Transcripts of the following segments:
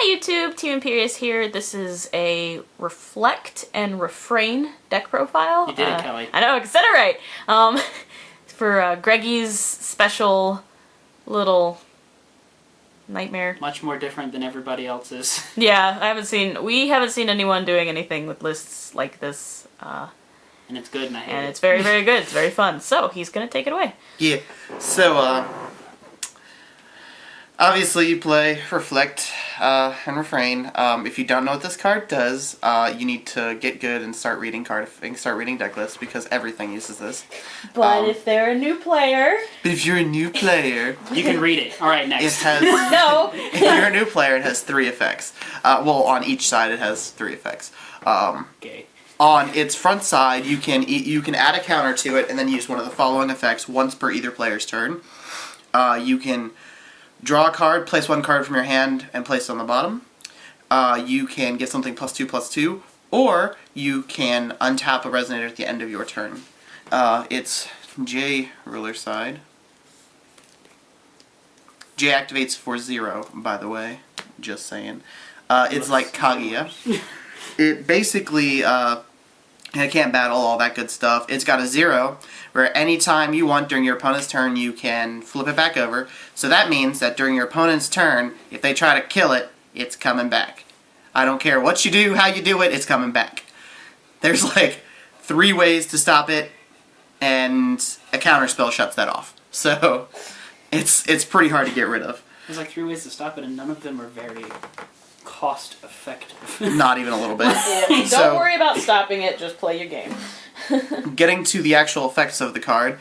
YouTube, Team Imperius here. This is a Reflect and Refrain deck profile. You did it, Kelly. I know, I said it right. For Greggy's special little nightmare. Much more different than everybody else's. Yeah, we haven't seen anyone doing anything with lists like this. And it's good, and I hate it. And it's very, very good. It's very fun. So, he's gonna take it away. Yeah, so, obviously you play Reflect and Refrain. If you don't know what this card does, you need to get good and start reading deck lists, because everything uses this. But if they're a new player... But if you're a new player... You can read it. Alright, next. It has... No! If you're a new player, it has 3 effects. Well, on each side it has 3 effects. Okay. On its front side, you can add a counter to it and then use one of the following effects once per either player's turn. You can draw a card, place 1 card from your hand, and place it on the bottom. You can get something +2/+2, or you can untap a Resonator at the end of your turn. It's J ruler side. J activates for 0, by the way. Just saying. It's like Kaguya. It basically, it can't battle, all that good stuff. It's got a 0, where anytime you want during your opponent's turn, you can flip it back over. So that means that during your opponent's turn, if they try to kill it, it's coming back. I don't care what you do, how you do it, it's coming back. There's like 3 ways to stop it, and a counter spell shuts that off. So it's pretty hard to get rid of. There's like 3 ways to stop it, and none of them are very cost effective. Not even a little bit. Yeah, don't worry about stopping it, just play your game. Getting to the actual effects of the card,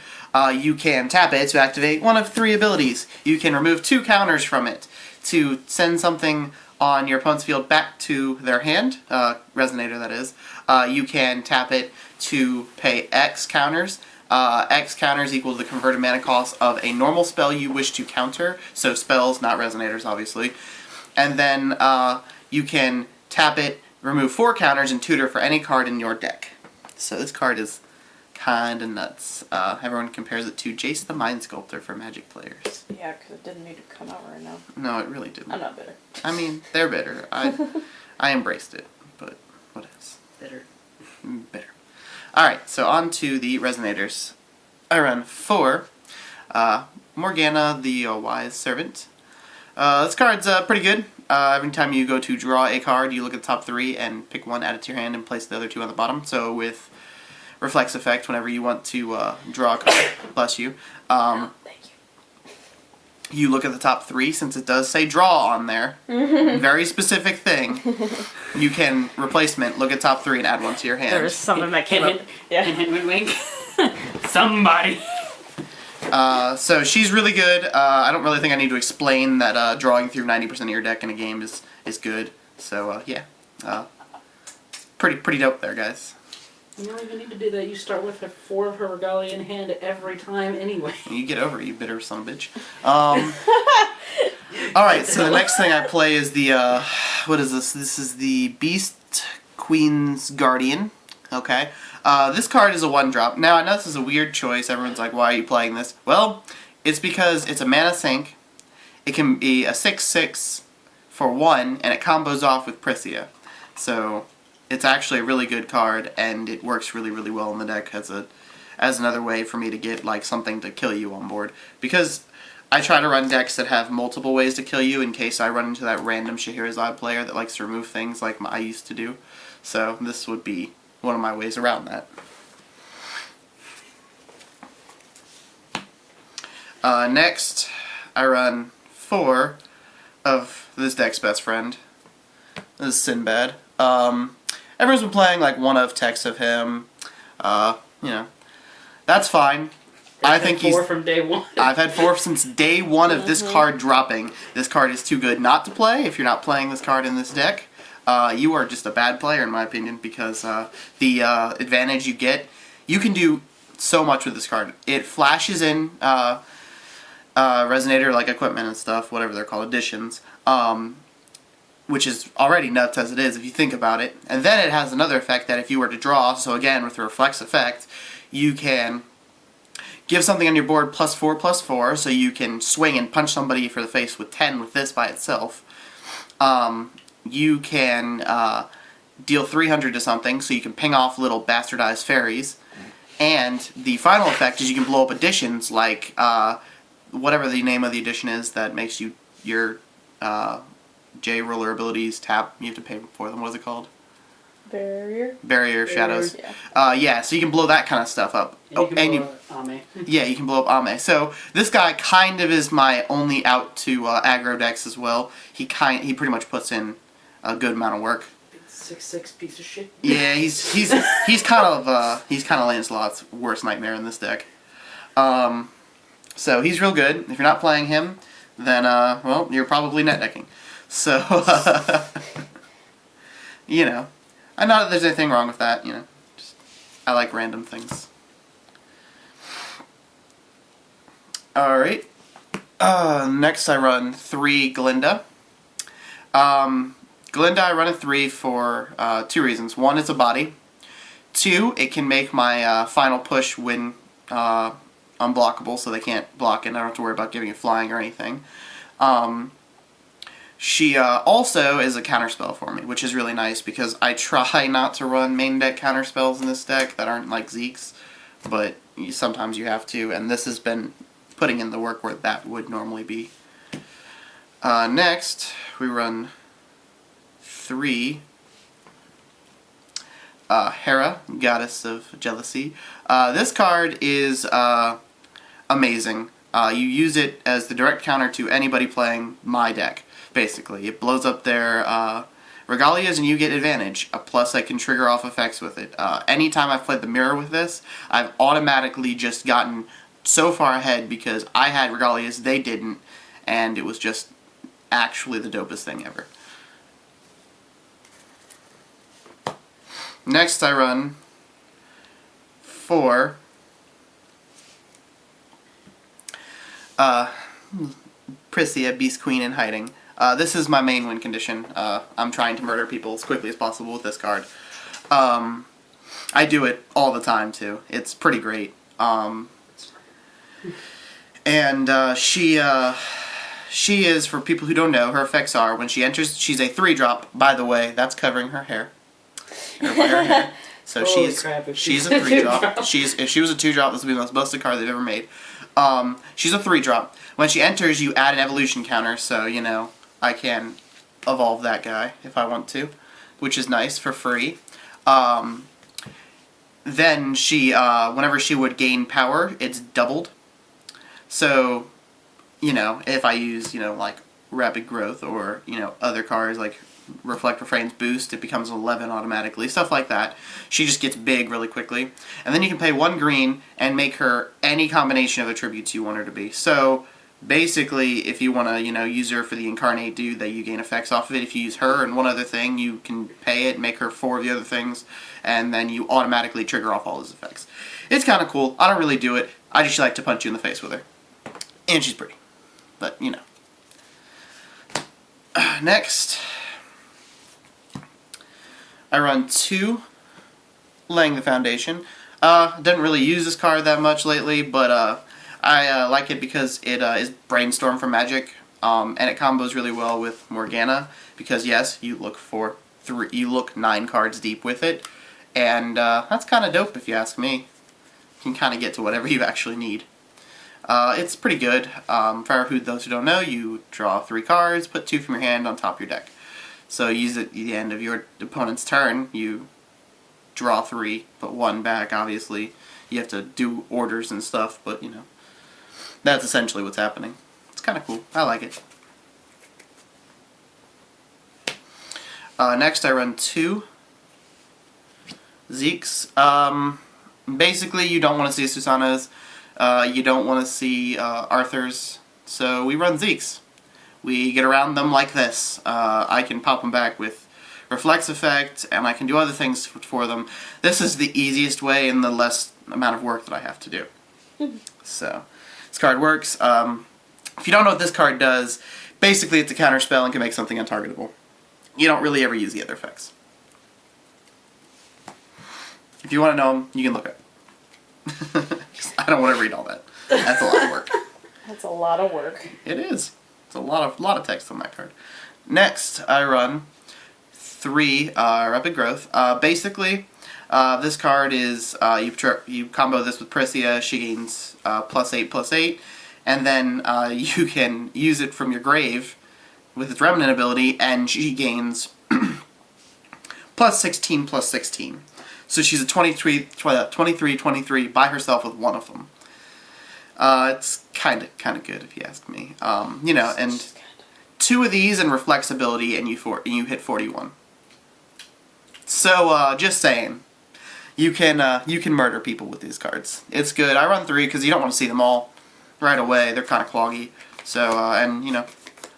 you can tap it to activate one of 3 abilities. You can remove 2 counters from it to send something on your opponent's field back to their hand, Resonator that is. You can tap it to pay X counters. X counters equal the converted mana cost of a normal spell you wish to counter, so spells, not Resonators, obviously. And then you can tap it, remove 4 counters, and tutor for any card in your deck. So this card is kinda nuts. Everyone compares it to Jace the Mind Sculptor for Magic players. Yeah, because it didn't need to come out right now. No, it really didn't. I'm not bitter. I mean, they're bitter. I embraced it, but what else? Bitter. Bitter. Alright, so on to the Resonators. I run 4. Morgana, the Wise Servant. This card's pretty good. Every time you go to draw a card, you look at the top 3 and pick 1, add it to your hand, and place the other 2 on the bottom. So with Reflex Effect, whenever you want to draw a card, bless you, Thank you. you look at the top 3, since it does say draw on there. Very specific thing. You can replacement, look at top 3 and add 1 to your hand. There was something that came up. Yeah. Hint, wink, wink. Somebody. So she's really good. I don't really think I need to explain that drawing through 90% of your deck in a game is good. So yeah, pretty dope there, guys. You don't even need to do that. You start with 4 of her Regalia in hand every time anyway. You get over it, you bitter son of a bitch. Alright, so the next thing I play is the, what is this? This is the Beast Queen's Guardian. Okay. This card is a 1-drop. Now, I know this is a weird choice. Everyone's like, why are you playing this? Well, it's because it's a mana sink. It can be a 6/6 for 1, and it combos off with Prisia. So it's actually a really good card, and it works really, really well in the deck as another way for me to get like something to kill you on board. Because I try to run decks that have multiple ways to kill you in case I run into that random Scheherazade player that likes to remove things like I used to do. So this would be one of my ways around that. Next, I run 4 of this deck's best friend. This is Sinbad. Everyone's been playing like one of techs of him. You know, that's fine. I think he's 4 from day 1. I've had 4 since day 1 of this card dropping. This card is too good not to play. If you're not playing this card in this deck, you are just a bad player in my opinion, because the advantage you get, you can do so much with this card. It flashes in Resonator like equipment and stuff, whatever they're called, additions, which is already nuts as it is if you think about it. And then it has another effect that if you were to draw, so again with the Reflex Effect, you can give something on your board +4/+4, so you can swing and punch somebody for the face with 10 with this by itself. you can deal 300 to something, so you can ping off little bastardized fairies. And the final effect is you can blow up additions like whatever the name of the addition is that makes your J roller abilities tap. You have to pay for them. What is it called? Barrier shadows. Yeah. So you can blow that kind of stuff up. And you can blow Ame. Yeah, you can blow up Ame. So this guy kind of is my only out to aggro decks as well. He pretty much puts in a good amount of work. 6'6" piece of shit. Yeah, he's kind of Lancelot's worst nightmare in this deck. So he's real good. If you're not playing him, then well, you're probably net decking. So you know, not that there's anything wrong with that. You know, just, I like random things. All right. Next, I run 3 Glinda. Glinda, I run a 3 for 2 reasons. 1, it's a body. 2, it can make my final push win unblockable, so they can't block it. I don't have to worry about giving it flying or anything. She also is a counterspell for me, which is really nice because I try not to run main deck counterspells in this deck that aren't like Zeke's, but sometimes you have to, and this has been putting in the work where that would normally be. Next, we run 3 Hera, Goddess of Jealousy. This card is amazing. You use it as the direct counter to anybody playing my deck, basically. It blows up their Regalias and you get advantage. Plus I can trigger off effects with it. Anytime I've played the mirror with this, I've automatically just gotten so far ahead because I had Regalias, they didn't, and it was just actually the dopest thing ever. Next I run 4 Priscia, Beast Queen in Hiding. This is my main win condition. I'm trying to murder people as quickly as possible with this card. I do it all the time too. It's pretty great. She is, for people who don't know, her effects are, when she enters, she's a 3-drop. By the way, that's covering her hair. Her hair. So Holy she's crap, if she's she's a a 3-drop. two-drop. If she was a 2-drop, this would be the most busted card they've ever made. She's a 3-drop. When she enters, you add an evolution counter, so, you know, I can evolve that guy if I want to, which is nice for free. Then she, whenever she would gain power, it's doubled. So, you know, if I use, you know, like Rapid Growth or, you know, other cards like Refrain's Boost, it becomes 11 automatically, stuff like that. She just gets big really quickly. And then you can pay 1 green and make her any combination of attributes you want her to be. So, basically, if you want to, you know, use her for the Incarnate dude that you gain effects off of it, if you use her and one other thing, you can pay it, make her 4 of the other things, and then you automatically trigger off all his effects. It's kind of cool. I don't really do it. I just like to punch you in the face with her. And she's pretty. But, you know. Next, I run 2 Laying the Foundation. Didn't really use this card that much lately, but I like it because it is Brainstorm for Magic, and it combos really well with Morgana, because yes, you look 9 cards deep with it, and that's kind of dope if you ask me. You can kind of get to whatever you actually need. It's pretty good. For those who don't know, you draw 3 cards, put 2 from your hand on top of your deck. So use it at the end of your opponent's turn, you draw 3, put 1 back, obviously. You have to do orders and stuff, but, you know, that's essentially what's happening. It's kind of cool. I like it. Next, I run 2 Zeke's. Basically, you don't want to see Susanna's. You don't want to see Arthur's. So we run Zeke's. We get around them like this. I can pop them back with Reflex Effect, and I can do other things for them. This is the easiest way and the less amount of work that I have to do. So, this card works. If you don't know what this card does, basically it's a counter spell and can make something untargetable. You don't really ever use the other effects. If you want to know them, you can look it. I don't want to read all that. That's a lot of work. That's a lot of work. It is. It's a lot of text on that card. Next, I run 3 Rapid Growth. Basically, this card is, you combo this with Priscia, she gains +8/+8, and then you can use it from your grave with its Remnant ability, and she gains +16/+16. So she's a 23/23 by herself with one of them. It's kind of good if you ask me. You know, and 2 of these and Reflexibility, and you hit 41. So just saying, you can murder people with these cards. It's good. I run 3 because you don't want to see them all right away. They're kind of cloggy. So and you know,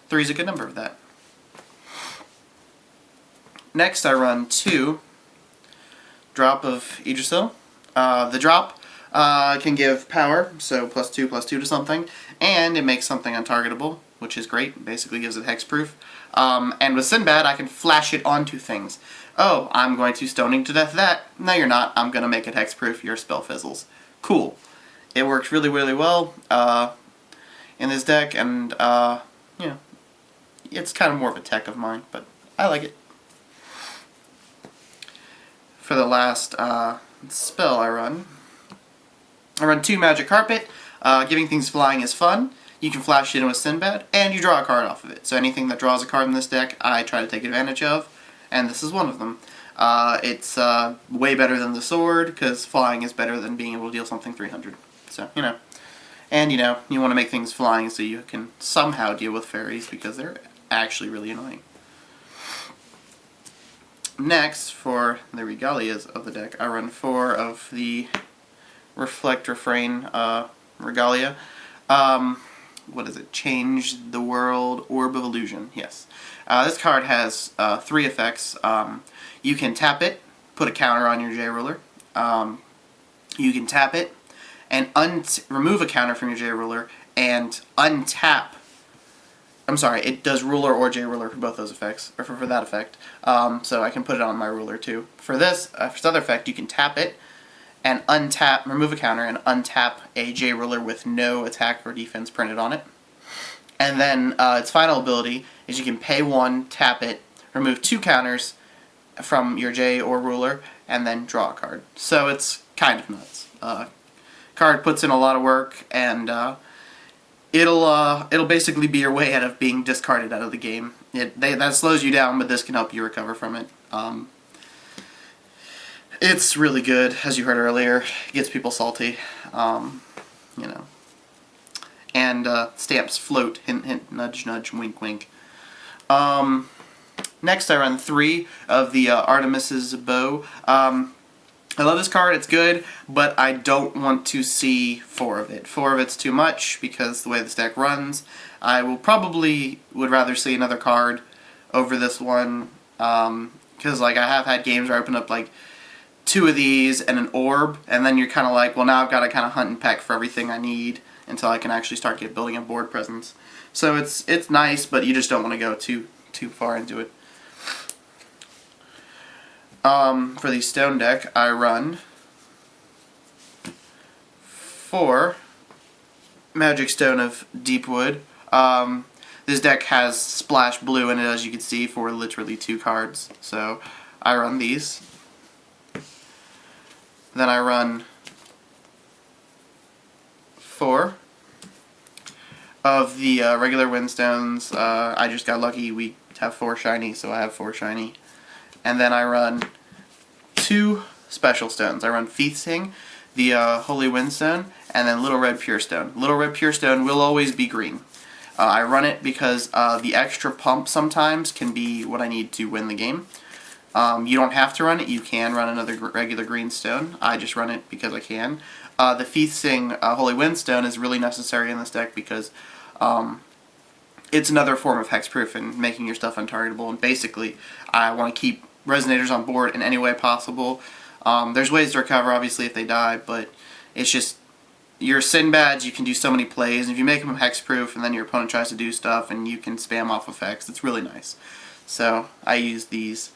3 is a good number of that. Next, I run 2 drop of Yggdrasil. The drop can give power, so +2/+2 to something, and it makes something untargetable, which is great. It basically gives it hexproof. And with Sinbad, I can flash it onto things. Oh, I'm going to stoning to death that. No, you're not. I'm going to make it hexproof. Your spell fizzles. Cool. It works really, really well in this deck, and you know, it's kind of more of a tech of mine, but I like it. For the last spell I run 2 Magic Carpet. Giving things flying is fun. You can flash it in with Sinbad, and you draw a card off of it. So anything that draws a card in this deck, I try to take advantage of, and this is one of them. It's way better than the sword, because flying is better than being able to deal something 300. So, you know. And, you know, you want to make things flying so you can somehow deal with fairies, because they're actually really annoying. Next, for the Regalias of the deck, I run 4 of the Refrain Regalia. What is it? Change the World Orb of Illusion. Yes. This card has 3 effects. You can tap it, put a counter on your J ruler. You can tap it and remove a counter from your J ruler and untap. I'm sorry, it does ruler or J ruler for both those effects, or for that effect. So I can put it on my ruler too. For this other effect, you can tap it and untap, remove a counter, and untap a J ruler with no attack or defense printed on it. And then its final ability is you can pay 1, tap it, remove 2 counters from your J or ruler, and then draw a card. So it's kind of nuts. Card puts in a lot of work, and it'll basically be your way out of being discarded out of the game. That slows you down, but this can help you recover from it. It's really good, as you heard earlier. It gets people salty, you know. And stamps float, hint, hint, nudge, nudge, wink, wink. Next, I run 3 of the Artemis's Bow. I love this card, it's good, but I don't want to see 4 of it. 4 of it's too much, because the way this deck runs. I would rather see another card over this one, because like I have had games where I open up like 2 of these and an orb, and then you're kind of like, well, now I've got to kind of hunt and peck for everything I need until I can actually start building a board presence. So it's nice, but you just don't want to go too far into it. For the stone deck, I run 4 Magic Stone of Deepwood. This deck has Splash Blue in it, as you can see, for literally 2 cards. So I run these. Then I run 4 of the regular Windstones. I just got lucky. We have 4 shiny, so I have 4 shiny. And then I run 2 special stones. I run Feasting, the Holy Windstone, and then Little Red Pure Stone. Little Red Pure Stone will always be green. I run it because the extra pump sometimes can be what I need to win the game. You don't have to run it. You can run another regular green stone. I just run it because I can. The Feasting Holy Windstone is really necessary in this deck because it's another form of hexproof and making your stuff untargetable. And basically, I want to keep Resonators on board in any way possible. There's ways to recover, obviously, if they die, but it's just your Sinbads, you can do so many plays. And if you make them hexproof and then your opponent tries to do stuff and you can spam off effects, it's really nice. So I use these.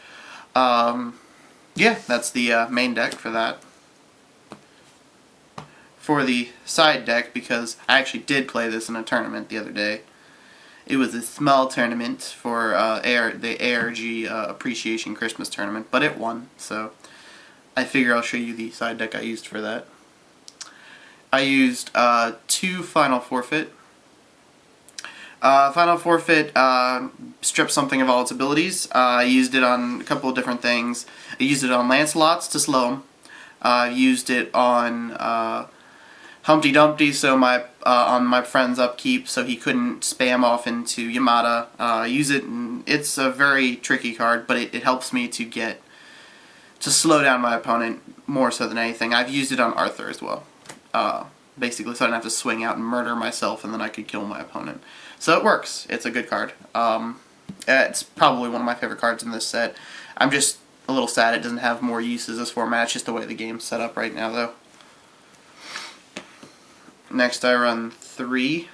Yeah, that's the main deck for that. For the side deck, because I actually did play this in a tournament the other day, It was a small tournament for the ARG Appreciation Christmas Tournament, but it won, so I figure I'll show you the side deck I used for that. I used 2 Final Forfeit. Final Forfeit stripped something of all its abilities. I used it on a couple of different things. I used it on Lancelot's to slow him. I used it on Humpty Dumpty, so on my friend's upkeep, so he couldn't spam off into Yamada. Use it, and it's a very tricky card, but it helps me to slow down my opponent more so than anything. I've used it on Arthur as well, basically, so I don't have to swing out and murder myself, and then I could kill my opponent. So it works. It's a good card. It's probably one of my favorite cards in this set. I'm just a little sad it doesn't have more uses this format. It's just the way the game's set up right now, though. Next I run 3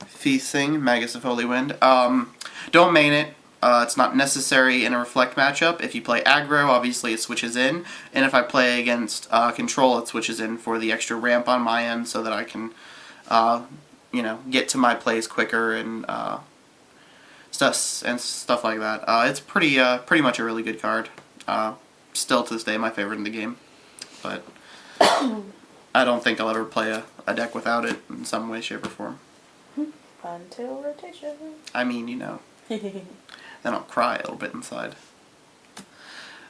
Feasting, Magus of Holy Wind. Don't main it. It's not necessary in a Reflect matchup. If you play aggro, obviously it switches in. And if I play against control, it switches in for the extra ramp on my end so that I can get to my plays quicker and stuff like that. It's pretty much a really good card. Still to this day my favorite in the game. But I don't think I'll ever play a deck without it in some way, shape, or form. Until rotation. I mean, then I'll cry a little bit inside.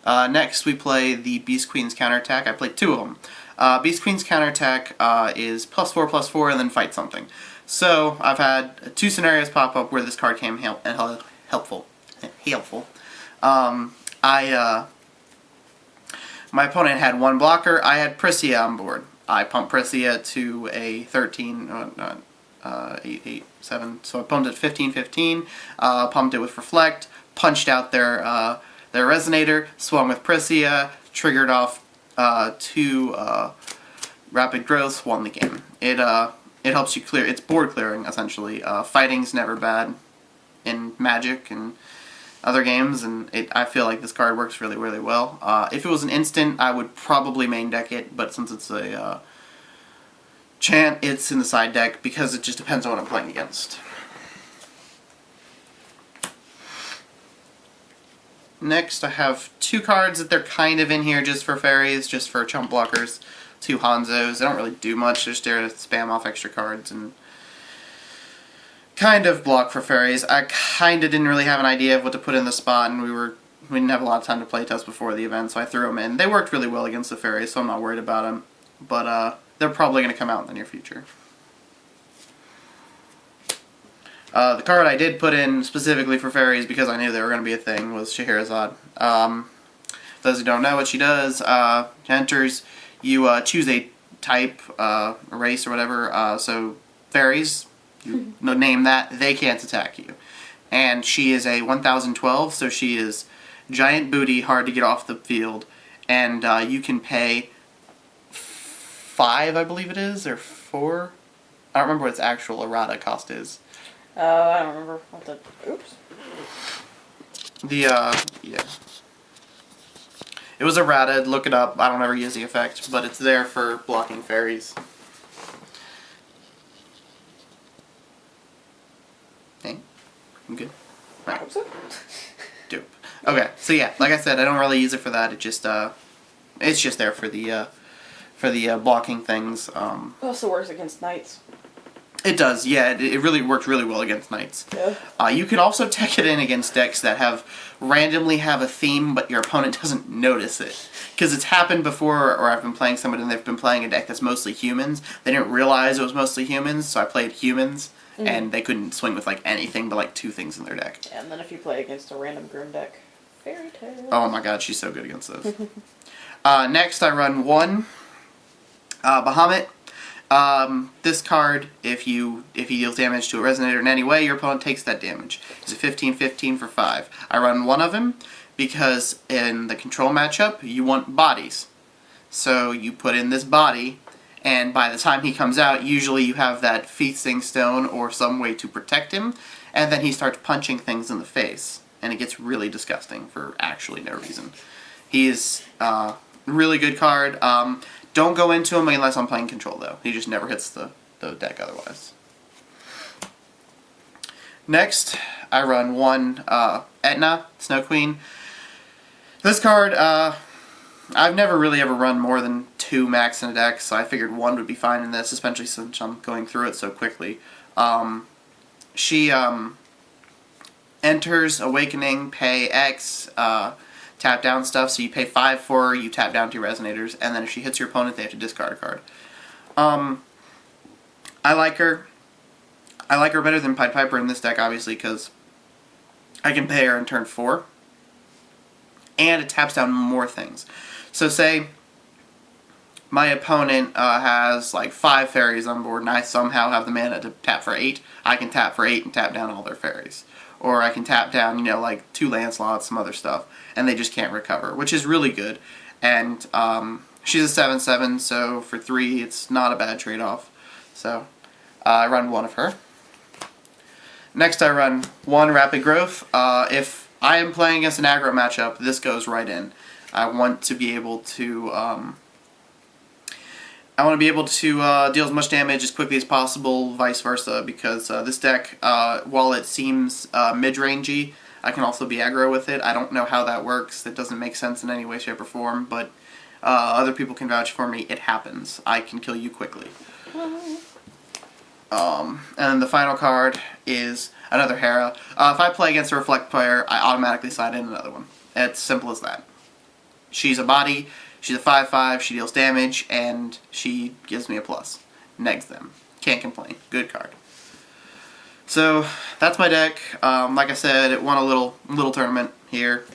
Next, we play the Beast Queen's Counterattack. I played 2 of them. Beast Queen's Counterattack is +4/+4 and then fight something. So, I've had 2 scenarios pop up where this card came helpful. My opponent had 1 blocker. I had Priscia on board. I pumped Priscia to a 8, 7. So I pumped it 15-15. Pumped it with Reflect. Punched out their Resonator. Swung with Priscia. Triggered off 2 Rapid Growths. Won the game. It helps you clear. It's board clearing essentially. Fighting's never bad in Magic and other games, and I feel like this card works really, really well. If it was an instant, I would probably main deck it, but since it's a chant, it's in the side deck because it just depends on what I'm playing against. Next, I have 2 cards that they're kind of in here just for fairies, just for chump blockers. 2 Hanzos. They don't really do much, they're just there to spam off extra cards and kind of block for fairies. I kind of didn't really have an idea of what to put in the spot, and we didn't have a lot of time to play test before the event, so I threw them in. They worked really well against the fairies, so I'm not worried about them. But they're probably going to come out in the near future. The card I did put in specifically for fairies because I knew they were going to be a thing was Scheherazade. Those who don't know what she does, she enters, you choose a type, a race or whatever, so fairies, you name that, they can't attack you. And she is a 1012, so she is giant booty, hard to get off the field, and you can pay 5, I believe it is, or 4? I don't remember what its actual errata cost is. I don't remember what the... Oops. Yeah. It was errata, look it up, I don't ever use the effect, but it's there for blocking fairies. Hey, I'm good. I hope so. Dope. Okay, so yeah, like I said, I don't really use it for that, it's just there for the blocking things. It also works against knights. It does, yeah. It really worked really well against knights. Yeah. You can also tech it in against decks that randomly have a theme, but your opponent doesn't notice it. Because it's happened before, or I've been playing somebody and they've been playing a deck that's mostly humans. They didn't realize it was mostly humans, so I played humans, and they couldn't swing with like anything but like 2 things in their deck. And then if you play against a random Grim deck, Fairy Tale. Oh my god, she's so good against those. Next, I run 1 Bahamut. This card, if he deals damage to a Resonator in any way, your opponent takes that damage. It's a 15-15 for 5. I run 1 of him because in the control matchup, you want bodies. So you put in this body, and by the time he comes out, usually you have that Feasting Stone or some way to protect him, and then he starts punching things in the face, and it gets really disgusting for actually no reason. He is a really good card. Don't go into him unless I'm playing control, though. He just never hits the deck otherwise. Next, I run one Etna, Snow Queen. This card, I've never really ever run more than 2 max in a deck, so I figured 1 would be fine in this, especially since I'm going through it so quickly. She enters Awakening, pay X, tap down stuff, so you pay 5 for her, you tap down 2 Resonators, and then if she hits your opponent, they have to discard a card. I like her. I like her better than Pied Piper in this deck, obviously, because I can pay her in turn 4, and it taps down more things. So say my opponent has like 5 fairies on board, and I somehow have the mana to tap for 8. I can tap for 8 and tap down all their fairies. Or I can tap down, you know, like 2 Lancelots, some other stuff, and they just can't recover, which is really good. And she's a 7/7, so for 3, it's not a bad trade-off. So I run 1 of her. Next, I run 1 Rapid Growth. If I am playing against an aggro matchup, this goes right in. I want to be able to deal as much damage as quickly as possible, vice versa, because this deck, while it seems mid-rangey, I can also be aggro with it. I don't know how that works. It doesn't make sense in any way, shape, or form, but other people can vouch for me. It happens. I can kill you quickly. And then the final card is another Hera. If I play against a Reflect player, I automatically slide in another one. It's simple as that. She's a body, she's a 5/5, she deals damage, and she gives me a plus. Negs them. Can't complain. Good card. So, that's my deck. Like I said, it won a little tournament here.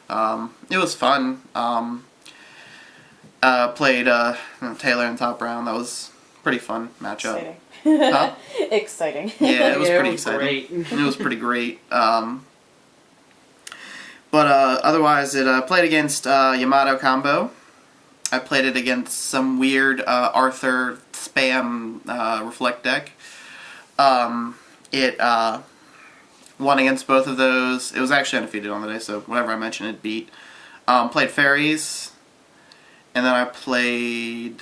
It was fun. Played Taylor in top round. That was pretty fun matchup. Exciting. Huh? Exciting. Yeah, it was pretty exciting. It was pretty great. But otherwise, it played against Yamato combo. I played it against some weird Arthur spam Reflect deck. It won against both of those. It was actually undefeated on the day, so whenever I mention it, beat. Played Fairies, and then I played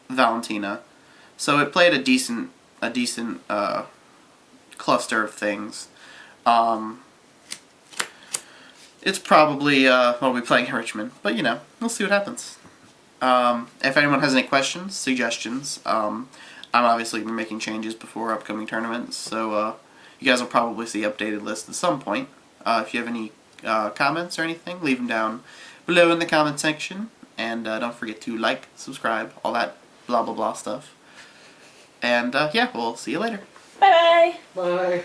Valentina. So it played a decent cluster of things. It's probably what we'll be playing in Richmond, but you know, we'll see what happens. If anyone has any questions, suggestions, I'm obviously going to be making changes before upcoming tournaments, so you guys will probably see updated lists at some point. If you have any comments or anything, leave them down below in the comment section, and don't forget to like, subscribe, all that blah blah blah stuff. And yeah, we'll see you later. Bye bye. Bye.